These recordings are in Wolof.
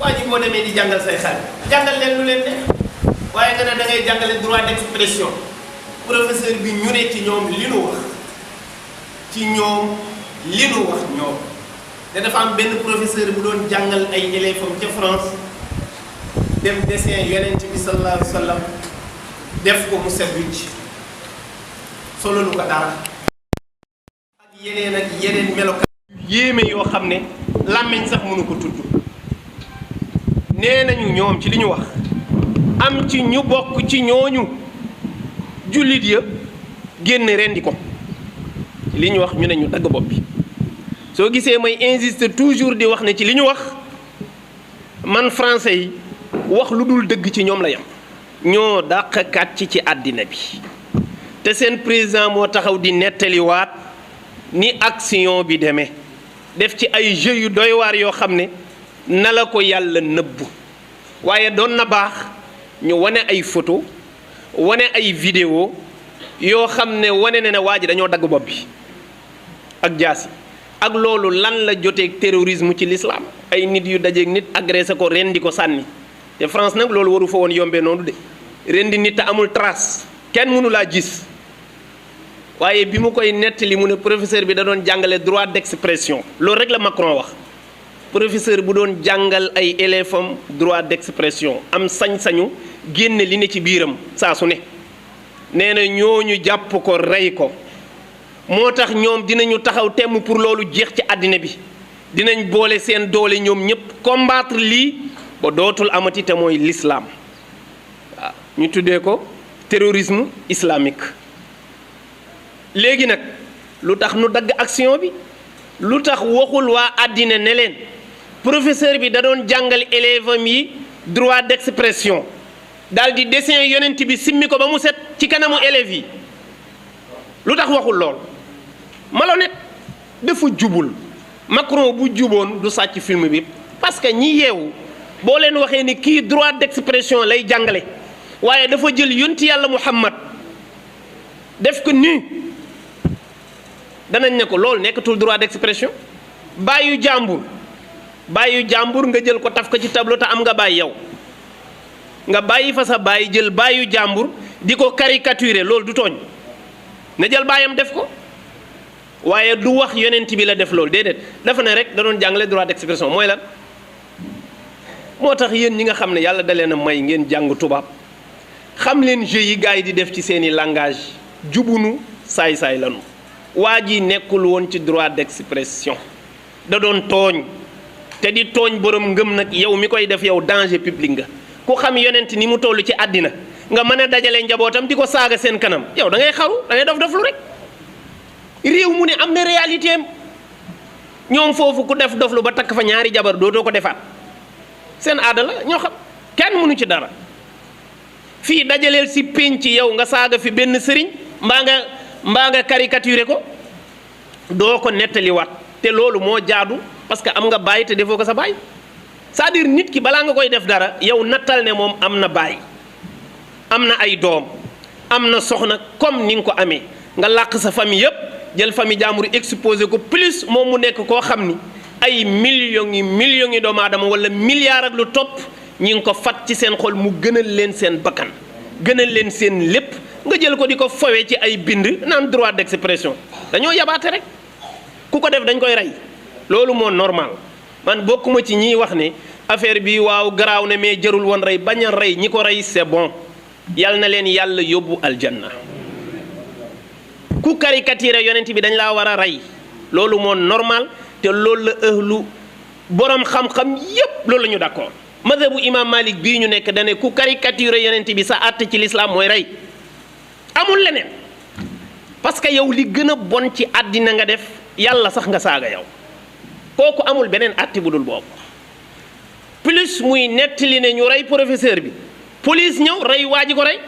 waa ji boo demee di jàngal say xale jàngal leen lu leen ne waaye nga ne da ngay jàngale droit d'expression professeur bi ñu ne ci ñoom li nu wax ci ñoom li nu wax ñoom te dafa am benn professeur bu doon jàngal ay élèves am ca France dem dessin yonent bi sallallahu alayhi wa sallam def ko mu set wicc solo lu ko dara ak yeneen melokaan yéeme yoo xam ne làmmiñ sax mënu ko tudd nee nañu ñoom ci li ñu wax am ci ñu bokk ci ñooñu jullit ya génn rendi ko li ñu wax ñu ne ñu dagg bopp bi soo gisee may insister toujours di wax ne ci li ñu wax man français yi wax lu dul dëgg ci ñoom la yam ñoo dàq kàcc ci àddina bi te seen président moo taxaw di nettaliwaat ni action bi demee def ci ay jeux yu doy waar yoo xam ne na la ko yàlla nëbb waaye doon na baax ñu wane ay photo wane ay vidéo yoo xam ne wane na ne waa ji dañoo dagg bopp bi ak jaasi ak loolu lan la joteeg terrorisme ci l'islam ay nit yu dajeeg nit agressé ko rendi ko sànni te France nag loolu waru fa woon yombee noonu de rendi nit te amul trace kenn mënu laa gis waaye bi mu koy nettali mu ne professeur bi da doon jàngale droit d'expression loolu rek la Macron wax professeur bu doon jàngal ay élèves am droit d'expression am sañ-sañu génne li ne ci biiram saa su ne nee na ñooñu jàpp ko rey ko moo tax ñoom dinañu taxaw temm pour loolu jeex ci àddina bi dinañ boole seen doole ñoom ñëpp combattre lii ba dootul amati te mooy l'islam waaw ñu tuddee ko terrorisme islamique léegi nag lu tax nu dagg action bi lu tax waxul waa àddina ne leen professeur bi da doon jàngal élève am yi droit d'expression daal di dessin yonent bi simmi ko ba mu set ci kanamu élèves yi lu tax waxul lool malhonnête dafa jubul Macron bu juboon du sàcc film bi parce que ñi yeewu boo leen waxee ni kii droit d'expression lay jàngale waaye dafa jël yonti yàlla Muhammad def ko nii danañ ne ko loolu nekkatul droit d'expression bàyyu jàmbur nga jël ko taf ko ci tableau te am nga bàyyi yow nga bàyyi fa sa bàyyi jël bàyyu jàmbur di ko caricaturer loolu du tooñ na jël bàyyam def ko waaye du wax yonent bi la def loolu déedéet dafa ne rek da doon jàngale droit d'expression mooy lan moo tax yéen ñi nga xam ne yàlla da leen a may ngeen jàng tubaab xam leen jeux yi gars yi di def ci seeni langage jubunu saay-saay lanu waa ji nekkul woon ci droit d'expression da doon tooñ te di tooñ borom ngëm nag yow mi koy def yow danger public nga ku xam yonent ni mu toll ci àddina nga mën a dajale njabootam di ko saaga seen kanam yow da ngay xaru da ngay dof lu rek réew mu ne am na réalité am ñoom foofu ku def doflu ba takk fa ñaari jabar dootoo ko defaat seen aada la ñoo xam kenn mënu ci dara fii dajaleel si pénc yow nga saaga fi benn sëriñ mbaa nga caricaturer ko doo ko nettaliwaat te loolu moo jaadu parce que am nga baay te defoo ko sa baay c'est-à-dire nit ki balaa nga koy def dara yow nattal ne moom am na baay am na ay doom am na soxna comme ni nga ko amee nga làq sa famille yépp jël famille jaambur exposé ko plus moom mu nekk koo xam ni ay millions yi doomu aadama wala milliards ak lu topp ñi ngi ko fat ci seen xol mu gënal leen seen bakkan gënal leen seen lépp nga jël ko di ko fowee ci ay bind naan droit d'expression dañoo yabaate rek ku ko def dañ koy rey loolu moo normal man bokkuma ci ñiy wax ne affaire bi waaw garaaw ne mais jarul woon rey bañ a rey ñi ko rey c'est bon yal na leen yàlla yóbbu aljanna ku caricature yonent bi dañ laa war a rey loolu moo normal te loolu la ëhlu borom xam-xam yépp loolu la ñu d'accord madhabu imam Malik bii ñu nekk dane ku caricature yonent bi sa àtte ci l'islam mooy rey amul leneen parce que yow li gën a bon ci àddina nga def yàlla sax nga saaga yow kooku amul beneen àtte bu dul boobu plus muy nettali ne ñu rey professeur bi police ñëw rey waa ji ko rey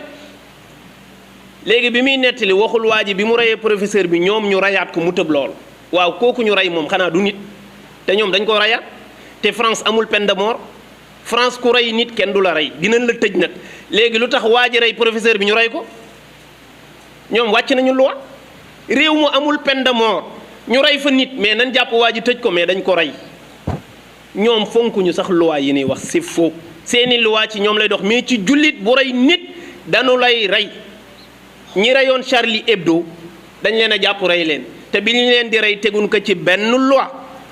léegi bi muy nettali waxul waa ji bi mu reyee professeur bi ñoom ñu reyaat ko mu tëb lool waaw kooku ñu rey moom xanaa du nit te ñoom dañ ko reyaat te France amul peine de mort France ku rey nit kenn du la rey dinañ la tëj nag léegi lu tax waa ji rey professeur bi ñu rey ko ñoom wàcc nañu loi réew mu amul peine de mort ñu rey fa nit mais nañ jàpp waa ji tëj ko mais dañ ko rey ñoom fonkuñu sax loi yi ñuy wax c'est faux seeni loi ci ñoom lay dox mais ci jullit bu rey nit dañu lay rey ñi reyoon Charlie Hebdo dañ leen a jàpp rey leen te bi ñu leen di rey teguñ ko ci benn loi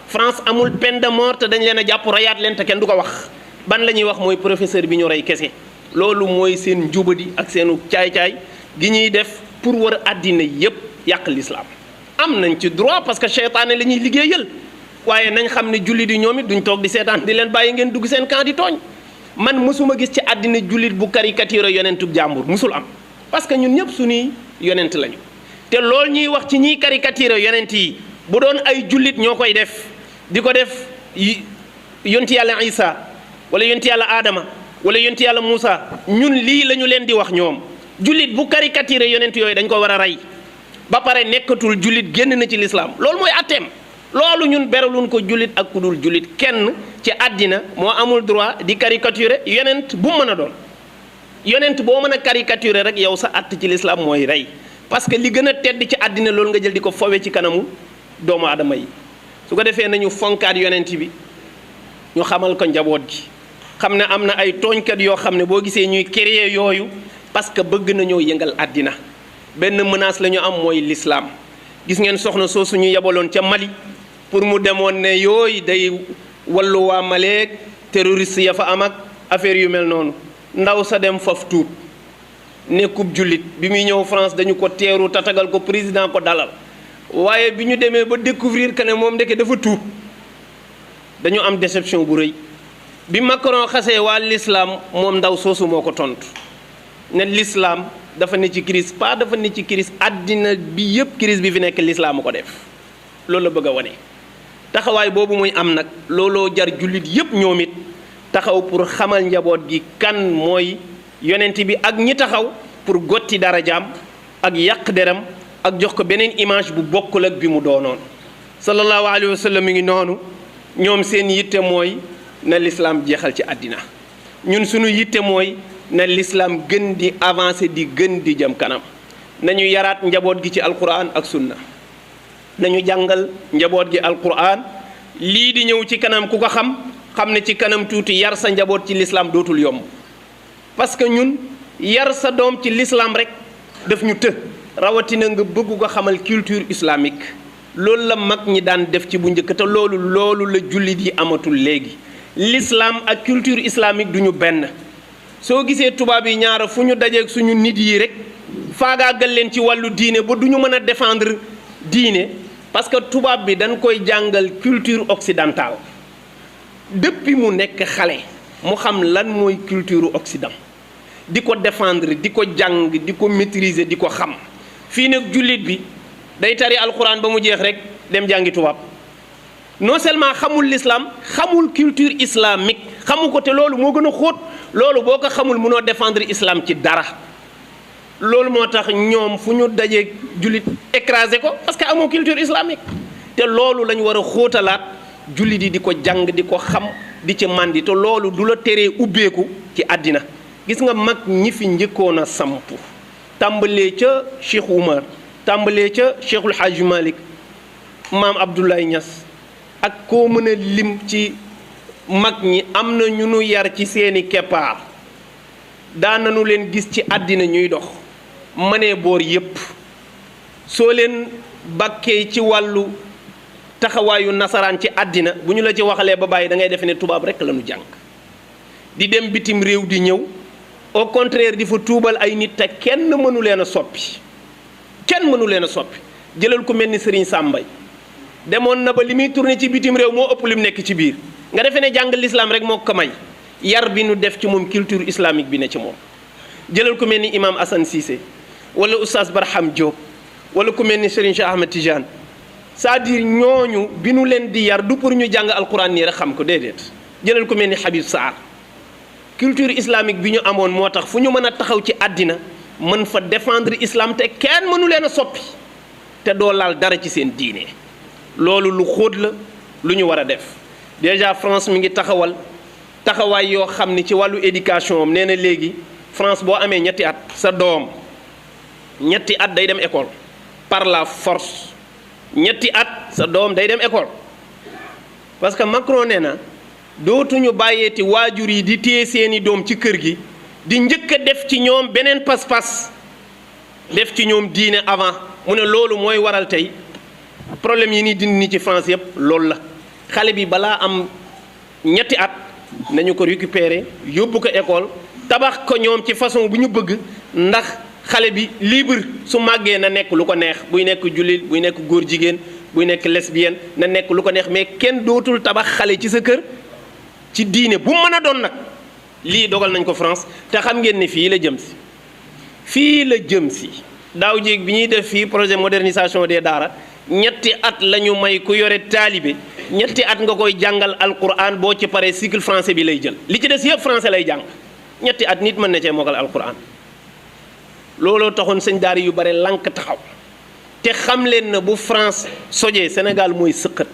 France amul peine de mort te dañ leen a jàpp reyaat leen te kenn du ko wax ban la ñuy wax mooy professeur bi ñu rey kese loolu mooy seen njubadi ak seenu caay-caay gi ñuy def pour war àddina yépp yàq l'islam am nañ ci droit parce que seytaane la ñuy liggéeyal waaye nañ xam ne jullit yi ñoom it duñ toog di seetaan di leen bàyyi ngeen dugg seen camp di tooñ man mësuma gis ci àddina jullit bu caricature yonentub jàmbur mësul am parce que ñun ñëpp suñuy yonent lañu te loolu ñuy wax ci ñiy caricature yonent yi bu doon ay jullit ñoo koy def di ko def yonti yàlla Isa wala yonti yàlla Adama wala yonti yàlla Moussa ñun lii la ñu leen di wax ñoom jullit bu caricature yonent yooyu dañ ko war a rey ba pare nekkatul jullit génn na ci lislaam loolu mooy atteem loolu ñun beraluñ ko jullit ak ku dul jullit kenn ci àddina moo amul droit di caricaturer yonent bu mën a doon yonent boo mën a caricaturer rek yow sa att ci lislaam mooy rey parce que li gën a tedd ci àddina loolu nga jël di ko fowe ci kanamu doomu aadama yi su ko defee nañu fonkaat yonent bi ñu xamal ko njaboot gi xam ne am na ay tooñkat yoo xam ne boo gisee ñuy créer yooyu parce que bëgg nañoo yëngal àddina benn menace la ñu am mooy l'islam gis ngeen soxna soosu ñu yebaloon ca Mali pour mu demoon ne yooyu day wallu waa Maleek terroriste ya fa am ak affaire yu mel noonu ndaw sa dem faf tuub nekkub jullit bi muy ñëw France dañu ko teeru tatagal ko président ko dalal waaye bi ñu demee ba découvrir que ne moom ndeke dafa tuub dañu am déception bu rëy bi Macron xasee waa l'islam moom ndaw soosu moo ko tontu ne l'islam dafa ne ci crise pas dafa ne ci crise àddina bi yëpp crise bi fi nekk l'islam ko def loolu la bëgg a wane taxawaay boobu muy am nag looloo jar jullit yëpp ñoom it taxaw pour xamal njaboot gi kan mooy yonent bi ak ñi taxaw pour gotti darajaam ak yàq deram ak jox ko beneen image bu bokkul ak bi mu doonoon sallallahu alayhi wa sallam mi ngi noonu ñoom seen yitte mooy na l'islam jeexal ci àddina ñun suñu yitte mooy na l'islam gën di avancer di gën di jëm kanam nañu yaraat njaboot gi ci alquran ak sunna nañu jàngal njaboot gi alquran lii di ñëw ci kanam ku ko xam ne ci kanam tuuti yar sa njaboot ci l'islam dootul yomb parce que ñun yar sa doom ci l'islam rek daf ñu të rawatina nga bëgg ko xamal culture islamique loolu la mag ñi daan def ci bu njëkk te loolu la jullit yi amatul léegi l'islam ak culture islamique du ñu benn soo gisee tubaab yi ñaara fu ñu dajeeg suñu nit yi rek faagaagal leen ci wàllu diine ba du ñu mën a défendre diine parce que tubaab bi dañ koy jàngal culture occidentale depuis mu nekk xale mu xam lan mooy culture occident di ko défendre di ko jàng di ko maîtriser di ko xam fii nag jullit bi day tari alxuraan ba mu jeex rek dem jàngi tubaab non seulement xamul l'islam xamul culture islamique xamu ko te loolu moo gën a xóot loolu boo ko xamul mënoo défendre islam ci dara loolu moo tax ñoom fu ñu dajee jullit écrasé ko parce que amoo culture islamique te loolu lañ war a xóotalaat jullit yi di ko jàng di ko xam di ci màndi te loolu du la teree ubbeeku ci àddina gis nga mag ñi fi njëkkoon a samp tàmbalee ca Cheikh Oumar tàmbalee ca Cheikhul Hadj Malick maam Abdoulaye Niass ak koo mën a lim ci mag ñi am na ñu nu yar ci seeni keppaar daan nañu leen gis ci àddina ñuy dox mënee boor yépp soo leen bàkkee ci wàllu taxawaayu nasaraan ci àddina bu ñu la ci waxalee ba bàyyi da ngay defe ne tubaab rekk la ñu jàng di dem bitim réew di ñëw au contraire di fa tuubal ay nit te kenn mënu leen a soppi kenn mënu leen a soppi jëlal ku mel ni Serigne Sambay demoon na ba li muy tourné ci bitim réew moo ëpp li mu nekk ci biir nga defee ne jàng l'islam rek moo ko may yar bi nu def ci moom culture islamique bi ne ci moom jëlal ku mel ni imam Assane Cissé wala oustaz Barham Diop wala ku mel ni Serigne Cheikh Ahmed Tidiane c'est-à-dire ñooñu bi nu leen di yar du pour ñu jàng alquran nii rek xam ko déedéet jëlal ku mel ni Habib Sarr culture islamique bi ñu amoon moo tax fu ñu mën a taxaw ci àddina mën fa défendre islam te kenn mënu leen a soppi te doo laal dara ci seen diine loolu lu xóot la lu ñu war a def déjà France mi ngi taxawaay yoo xam ni ci wàllu éducation am nee na léegi France boo amee ñetti at sa doom ñetti at day dem école par la force ñetti at sa doom day dem école parce que Macron nee na dootuñu bàyyeeti waajur yi di téye seeni doom ci kër gi di njëkk a def ci ñoom beneen pas-pas def ci ñoom diine avant mu ne loolu mooy waral tey problème yi ni dindi ni ci France yëpp loolu la xale bi balaa am ñetti at nañu ko récupérer yóbbu ko école tabax ko ñoom ci façon bu ñu bëgg ndax xale bi libre su màggee na nekk lu ko neex buy nekk jullit buy nekk góor jigéen buy nekk lesbienne na nekk lu ko neex mais kenn dootul tabax xale ci sa kër ci diine bu mën a doon nag lii dogal nañ ko France te xam ngeen ne fii la jëm si fii la jëm si daaw jéeg bi ñuy def fii projet modernisation des daara ñetti at la ñu may ku yore taalibe ñetti at nga koy jàngal alquran boo ci paree cycle français bi lay jël li ci des yëpp français lay jàng ñetti at nit mën na cee mokkal alquran looloo taxoon sëñ daara yu bare lànk taxaw te xam leen na bu France sojee Sénégal mooy sëqat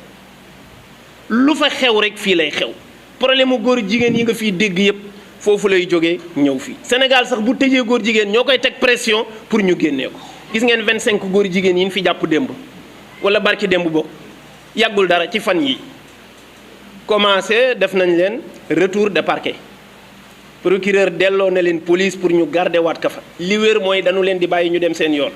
lu fa xew rek fii lay xew problème mu góor jigéen yi nga fii dégg yëpp foofu lay jógee ñëw fii Sénégal sax bu tëjee góor jigéen ñoo koy teg pression pour ñu génnee ko gis ngeen 25 góor jigéen yi ñu fi jàpp démb wala barki démb bokk yàggul dara ci fan yi commencé def nañ leen retour de parquet procureur delloo na leen police pour ñu garder waat ka fa li wér mooy dañu leen di bàyyi ñu dem seen yoon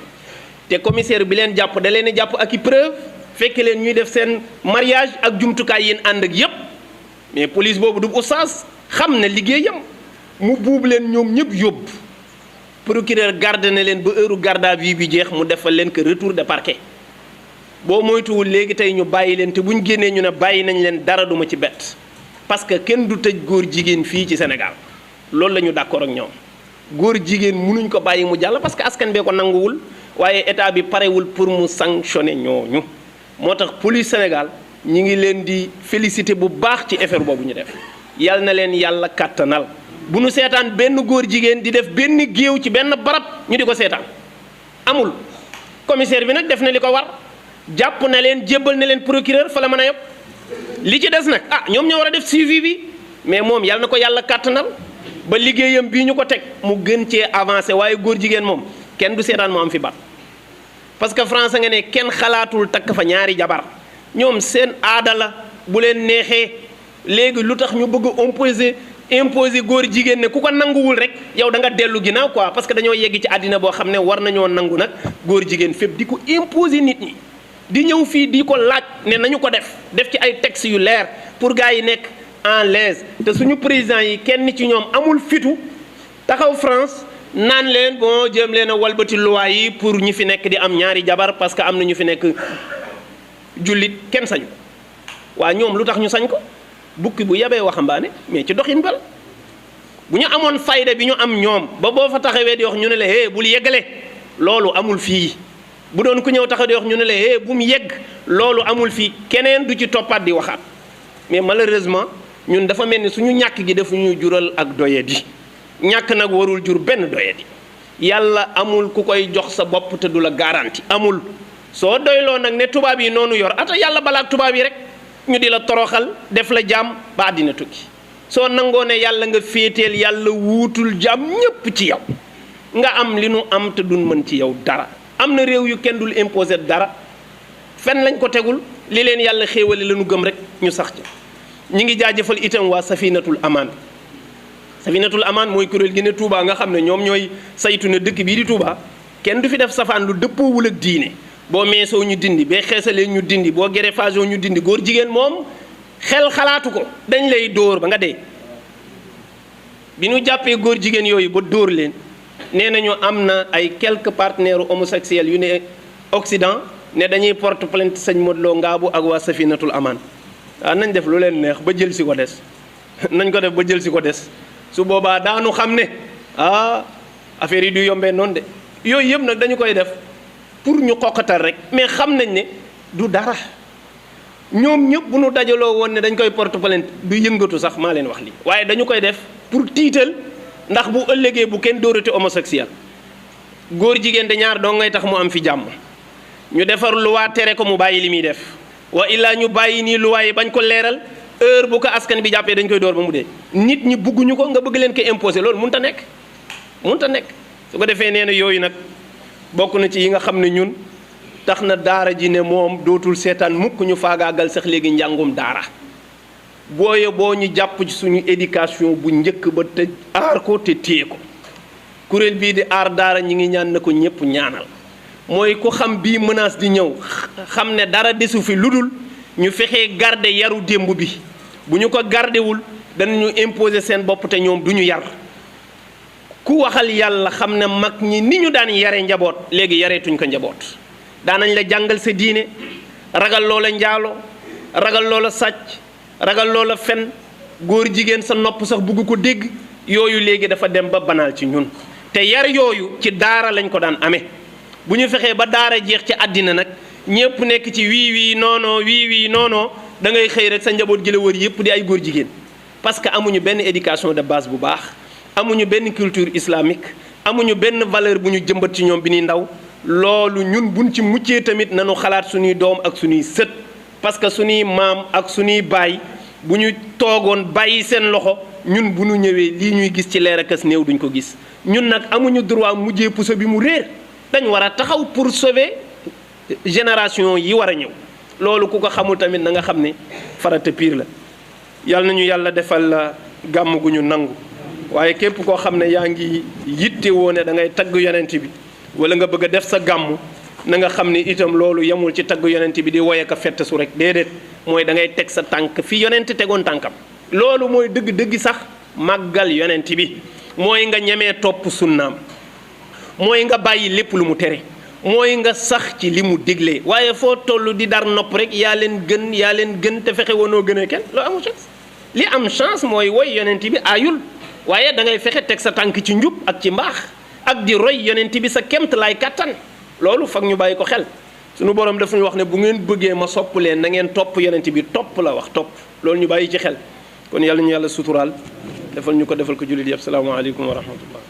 te commissaire bi leen jàpp da leen di jàpp ak i preuve fekk leen ñuy def seen mariage ak jumtukaay yéen ànd ak yépp mais police boobu du oustaz xam na liggéeyam mu buub leen ñoom ñëpp yóbbu procureur garde na leen ba heure garde à vue bi jeex mu defal leen que retour de parquet boo moytuwul léegi tey ñu bàyyi leen te bu ñu génnee ñu ne bàyyi nañ leen dara duma ci bett parce que kenn du tëj góor jigéen fii ci Sénégal loolu la ñu d'accord ak ñoom góor jigéen mënuñ ko bàyyi mu jàll parce que askan bee ko nanguwul waaye état bi parewul pour mu sanctionner ñooñu moo tax police Sénégal ñi ngi leen di féliciter bu baax ci effort boobu ñu def yal na leen yàlla kàttanal bu nu seetaan benn góor jigéen di def benn géew ci benn barab ñu di ko seetaan amul commissaire bi nag def na li ko war jàpp na leen jébbal na leen procureur fa la mën a yëpp li ci des nag ñoom ñoo war a def suivi bi mais moom yal na ko yàlla kàttanal ba liggéeyam bii ñu ko teg mu gën cee avancé waaye góor jigéen moom kenn du seetaan mu am fi bat parce que France nga ne kenn xalaatul takk fa ñaari jabar ñoom seen aada la bu leen neexee léegi lu tax ñu bëgg imposer góor jigéen ne ku ko nanguwul rek yow da nga dellu ginnaaw quoi parce que dañoo yegg ci àddina boo xam ne war nañoo nangu nag góor jigéen fépp di ko imposer nit ñi di ñëw fii di ko laaj ne nañu ko def ci ay textes yu leer pour gars yi nekk en l'aise te suñu président yi kenn ci ñoom amul fitu taxaw France naan leen bon jéem leen a walbati loi yi pour ñu fi nekk di am ñaari jabar parce que am na ñu fi nekk jullit kenn sañu waa ñoom lu tax ñu sañ ko bukki bu yabee waxambaane mais ci doxin bal bu ñu amoon fayda bi ñu am ñoom ba boo fa taxawee di wax ñu ne la bul yeggale loolu amul fii bu doon ku ñëw taxaw di wax ñu ne la bu mu yegg loolu amul fii keneen du ci toppaat di waxaat mais malheureusement ñun dafa mel ni suñu ñàkk gi dafa ñuy jural ak doyadi ñàkk nag warul jur benn doyadi yàlla amul ku koy jox sa bopp te du la garanti amul soo doyloo nag ne tubaab yi noonu yor ata yàlla balaak tubaab yi rek ñu di la toroxal def la jaam ba àddina tukki soo nangoo ne yàlla nga féeteel yàlla wuutul jaam ñépp ci yow nga am li nu am te duñ mën ci yow dara am na réew yu kenn dul imposer dara fenn lañ ko tegul li leen yàlla xéewale la ñu gëm rek ñu sax ci ñi ngi jaajëfal itam waa Safinatul Amaan mooy kuréel gi ne Touba nga xam ne ñoom ñooy saytu ne dëkk bii di Touba kenn du fi def safaan lu dëppoowul ak diine boo meesoo ñu dindi bee xeesalee ñu dindi boo greffage ñu dindi góor jigéen moom xel xalaatu ko dañ lay dóor ba nga dee bi ñu jàppee góor jigéen yooyu ba dóor leen nee nañu am na ay quelques partenaires homosexuels yu ne Occident ne dañuy porte plainte sëñ Modou Lo Ngaabu ak waa Safinatul Amaan waaw nañ def lu leen neex ba jël si ko des nañ ko def ba jël si ko des su boobaa daanu xam ne affaire yi du yombee noonu de yooyu yëpp nag dañu koy def pour ñu xoqatal rek mais xam nañ ne du dara ñoom ñëpp bu ñu dajaloo woon ne dañ koy porte plainte du yëngatu sax maa leen wax lii waaye dañu koy def pour tiital ndax bu ëllëgee bu kenn dóorati homosexuel góor jigéen de ñaar doo ngay tax mu am fi jàmm ñu defar luwaa tere ko mu bàyyi li muy def wa illaa ñu bàyyi nii luwaa yi bañ ko leeral heure bu ko askan bi jàppee dañ koy door ba mu dee nit ñi bugguñu ko nga bëgg leen ko imposer loolu mënut a nekk su ko defee nee na yooyu nag bokk na ci yi nga xam ne ñun tax na daara ji ne moom dootul seetaan mukk ñu faagaagal sax léegi njàngum daara booye boo ñu jàpp ci suñu éducation bu njëkk ba te aar ko te téye ko. kuréel bii di aar daara ñi ngi ñaan na ko ñëpp ñaanal mooy ku xam bii menace di ñëw xam ne dara desu fi ludul ñu fexee garder yaru démb bi bu ñu ko gardewul danañu imposer seen bopp te ñoom du ñu yar ku waxal yàlla xam ne mag ñi ni ñu daan yare njaboot léegi yareetuñ ko njaboot daanañ la jàngal sa diine ragal loola njaalo ragal loola sàcc ragal loola fen góor jigéen sa nopp sax bugg ko dégg yooyu léegi dafa dem ba banaal ci ñun te yar yooyu ci daara lañ ko daan amee bu ñu fexee ba daara jeex ci àddina nag ñëpp nekk ci wii noonoo da ngay xëy rek sa njaboot gi la wër yëpp di ay góor jigéen parce que amuñu benn éducation de base bu baax amuñu benn culture islamique amuñu benn valeur bu ñu jëmbat ci ñoom bi ñuy ndaw loolu ñun buñ ci muccee tamit nañu xalaat suñuy doom ak suñuy sët parce que suñuy maam ak suñuy baay bu ñu toogoon bàyyi seen loxo ñun bu ñu ñëwee lii ñuy gis ci leer akas néew duñ ko gis ñun nag amuñu droit mujjee puso bi mu réer dañ war a taxaw pour sauver génération yi war a ñëw loolu ku ko xamul tamit na nga xam ne farata piir la yàlla nañu yàlla defal gàmm gu ñu nangu waaye képp koo xam ne yaa ngi yitte woo ne da ngay tagg yonent bi wala nga bëgg a def sa gàmm na nga xam ne itam loolu yemul ci tagg yonent bi di woye ka fett su rek déedéet mooy da ngay teg sa tànk fi yonent tegoon tànkam loolu mooy dëgg-dëgg sax màggal yonent bi mooy nga ñemee topp sunnaam mooy nga bàyyi lépp lu mu tere mooy nga sax ci li mu digle waaye foo toll di dar nopp rek yaa leen gën te fexe woonoo gënee kenn loolu amul chance li am chance mooy woy yonent bi aayul waaye da ngay fexe teg sa tànk ci njub ak ci mbaax ak di roy yonent bi sa kemt laay kàttan loolu fag ñu bàyyi ko xel suñu borom daf ñu wax ne bu ngeen bëggee ma sopp leen na ngeen topp yonent bi topp la wax topp loolu ñu bàyyi ci xel kon yàlla ñu yàlla suturaal defal ñu ko defal ko jullit yëpp salaamaaleykum wa rahmatullah